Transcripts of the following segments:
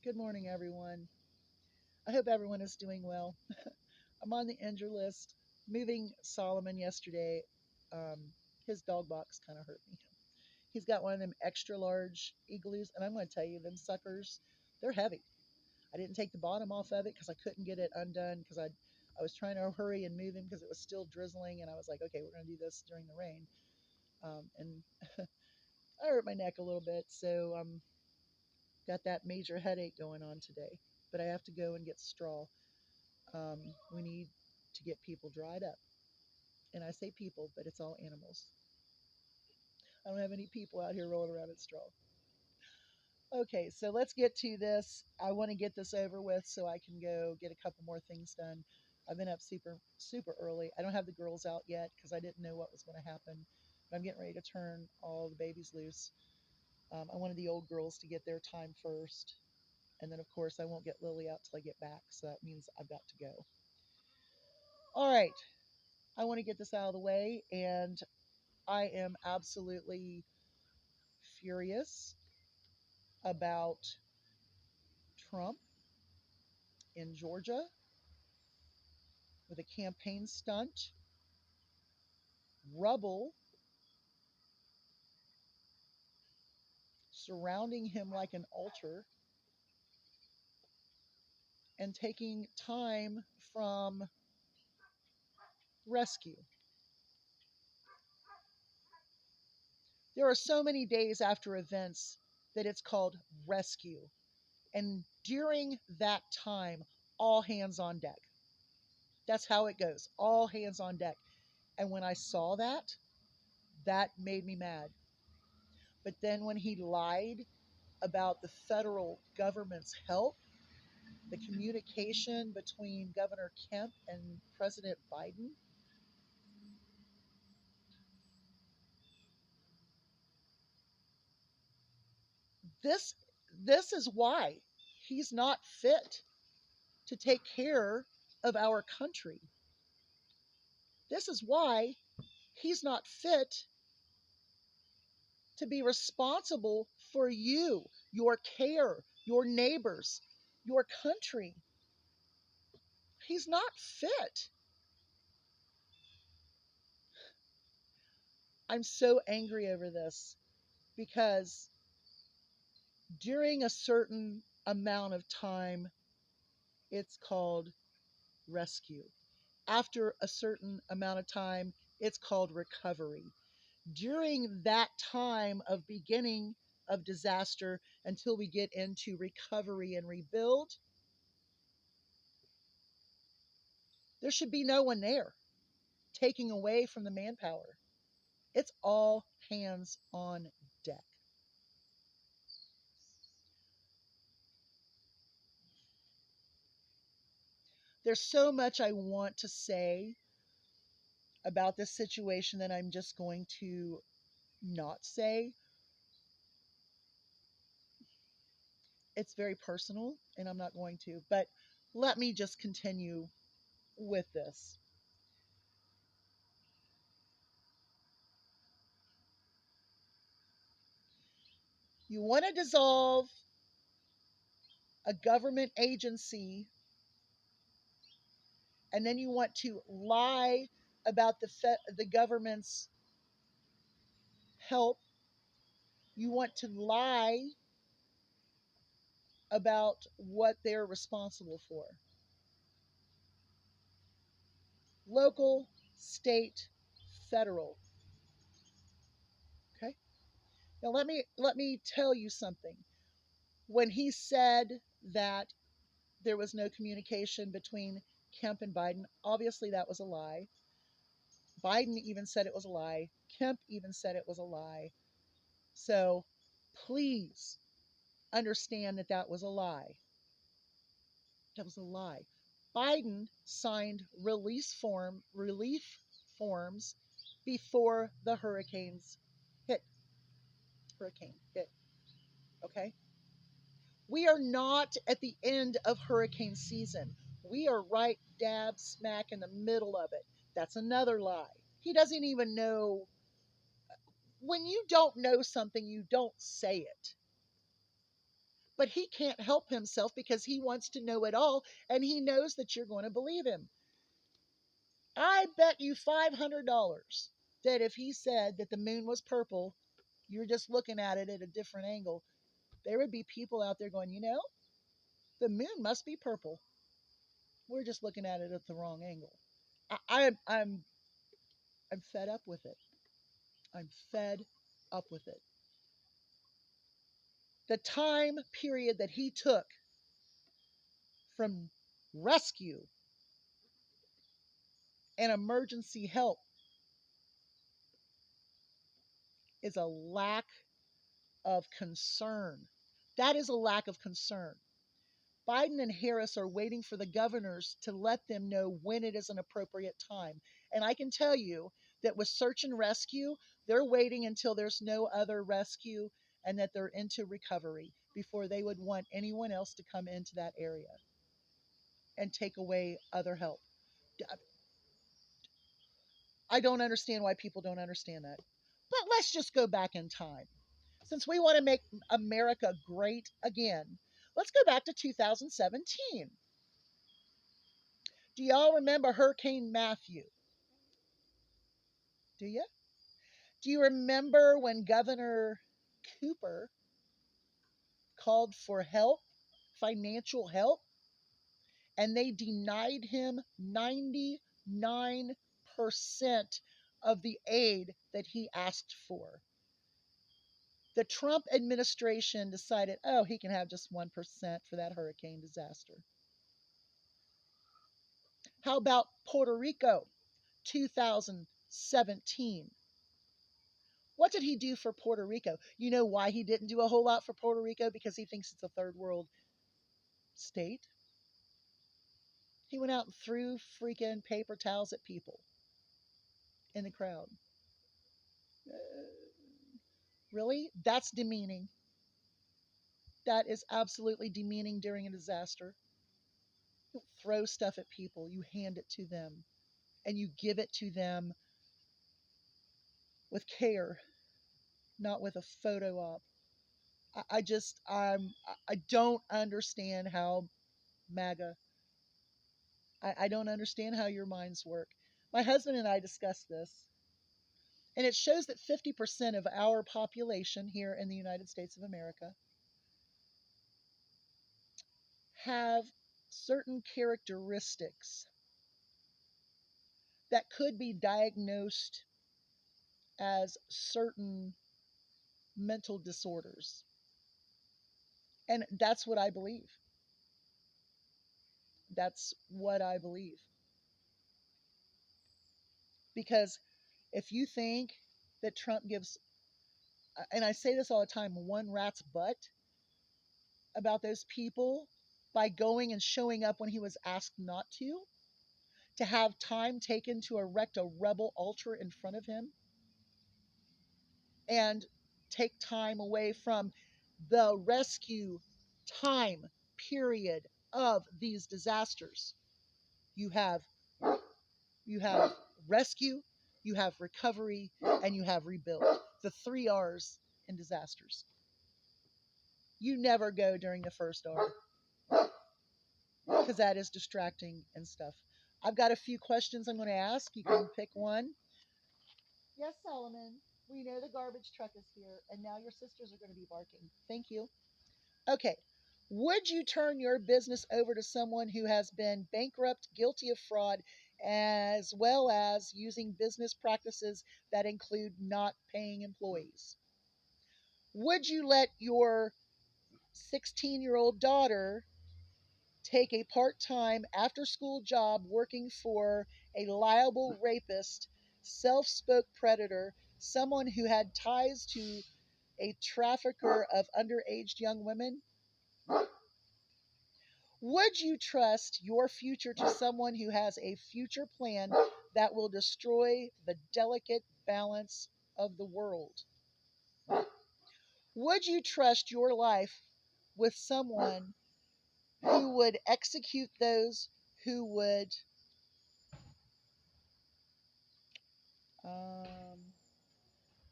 Good morning, everyone. I hope everyone is doing well. I'm on the injured list. Moving Solomon yesterday, um, his dog box kind of hurt me. He's got one of them extra large igloos, and I'm going to tell you, them suckers, they're heavy. I didn't take the bottom off of it because I couldn't get it undone because I was trying to hurry and move him because it was still drizzling, and I was like, okay, we're going to do this during the rain. And I hurt my neck a little bit, so got that major headache going on today. But I have to go and get straw. Um, we need to get people dried up. And I say people, but it's all animals. I don't have any people out here rolling around in straw. Okay, so let's get to this. I want to get this over with so I can go get a couple more things done. I've been up super early. I don't have the girls out yet because I didn't know what was going to happen. But I'm getting ready to turn all the babies loose. I wanted the old girls to get their time first. And then, of course, I won't get Lily out till I get back. So that means I've got to go. All right. I want to get this out of the way. And I am absolutely furious about Trump in Georgia with a campaign stunt, rubble surrounding him like an altar, and taking time from rescue. There are so many days after events that it's called rescue. And during that time, all hands on deck. That's how it goes. All hands on deck. And when I saw that, that made me mad. But then when he lied about the federal government's help, the communication between Governor Kemp and President Biden, this this is why he's not fit to take care of our country. This is why he's not fit to be responsible for you, your care, your neighbors, your country. He's not fit. I'm so angry over this because during a certain amount of time, it's called rescue. After a certain amount of time, it's called recovery. During that time of beginning of disaster until we get into recovery and rebuild, there should be no one there taking away from the manpower. It's all hands on deck. There's so much I want to say about this situation that I'm just going to not say. It's very personal and I'm not going to, but let me just continue with this. You want to dissolve a government agency and then you want to lie about the government's help. You want to lie about what they're responsible for. Local, state, federal. Okay? Now let me tell you something. When he said that there was no communication between Kemp and Biden, obviously that was a lie. Biden even said it was a lie. Kemp even said it was a lie. So please understand that that was a lie. That was a lie. Biden signed relief forms before the hit. Hurricane hit. Okay? We are not at the end of hurricane season. We are right dab smack in the middle of it. That's another lie. He doesn't even know. When you don't know something, you don't say it. But he can't help himself because he wants to know it all and he knows that you're going to believe him. I bet you $500 that if he said that the moon was purple, you're just looking at it at a different angle, there would be people out there going, the moon must be purple. We're just looking at it at the wrong angle. I'm fed up with it. I'm fed up with it. The time period that he took from rescue and emergency help is a lack of concern. That is a lack of concern. Biden and Harris are waiting for the governors to let them know when it is an appropriate time. And I can tell you that with search and rescue, they're waiting until there's no other rescue and that they're into recovery before they would want anyone else to come into that area and take away other help. I don't understand why people don't understand that. But let's just go back in time. Since we want to make America great again, let's go back to 2017. Do y'all remember Hurricane Matthew? Do you? Do you remember when Governor Cooper called for help, financial help, and they denied him 99% of the aid that he asked for? The Trump administration decided, oh, he can have just 1% for that hurricane disaster. How about Puerto Rico, 2017? What did he do for Puerto Rico? You know why he didn't do a whole lot for Puerto Rico? Because he thinks it's a third world state. He went out and threw freaking paper towels at people in the crowd. Uh, really? That's demeaning. That is absolutely demeaning during a disaster. You don't throw stuff at people, you hand it to them and you give it to them with care, not with a photo op. I don't understand how MAGA. I don't understand how your minds work. My husband and I discussed this, and it shows that 50% of our population here in the United States of America have certain characteristics that could be diagnosed as certain mental disorders. And that's what I believe. That's what I believe. Because if you think that Trump gives, and I say this all the time, one rat's butt about those people by going and showing up when he was asked not to have time taken to erect a rebel altar in front of him, and take time away from the rescue time period of these disasters. You have you have rescue, you have recovery, and you have rebuild. The three R's in disasters. You never go during the first R because that is distracting and stuff. I've got a few questions I'm going to ask. You can pick one. Yes, Solomon. We know the garbage truck is here, and now your sisters are going to be barking. Thank you. Okay. Would you turn your business over to someone who has been bankrupt, guilty of fraud, as well as using business practices that include not paying employees? Would you let your 16-year-old daughter take a part time after school job working for a liable rapist, self spoke predator, someone who had ties to a trafficker of underage young women? Would you trust your future to someone who has a future plan that will destroy the delicate balance of the world? Would you trust your life with someone who would execute those who would um,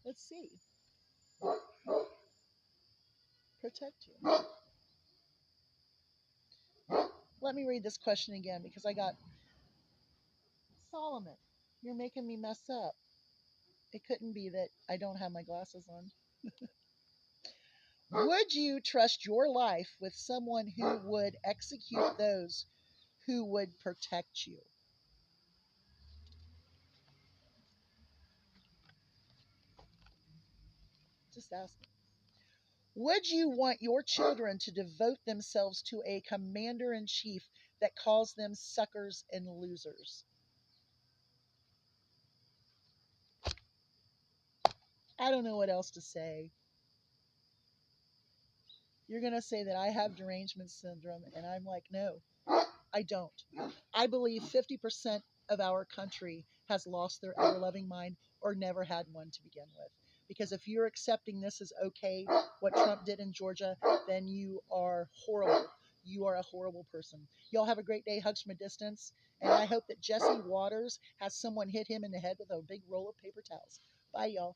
let's see, protect you? Let me read this question again because I got Solomon. You're making me mess up. It couldn't be that I don't have my glasses on. Would you trust your life with someone who would execute those who would protect you? Just ask me. Would you want your children to devote themselves to a commander in chief that calls them suckers and losers? I don't know what else to say. You're going to say that I have derangement syndrome, and I'm like, no, I don't. I believe 50% of our country has lost their ever loving mind or never had one to begin with. Because if you're accepting this as okay, what Trump did in Georgia, then you are horrible. You are a horrible person. Y'all have a great day. Hugs from a distance. And I hope that Jesse Waters has someone hit him in the head with a big roll of paper towels. Bye, y'all.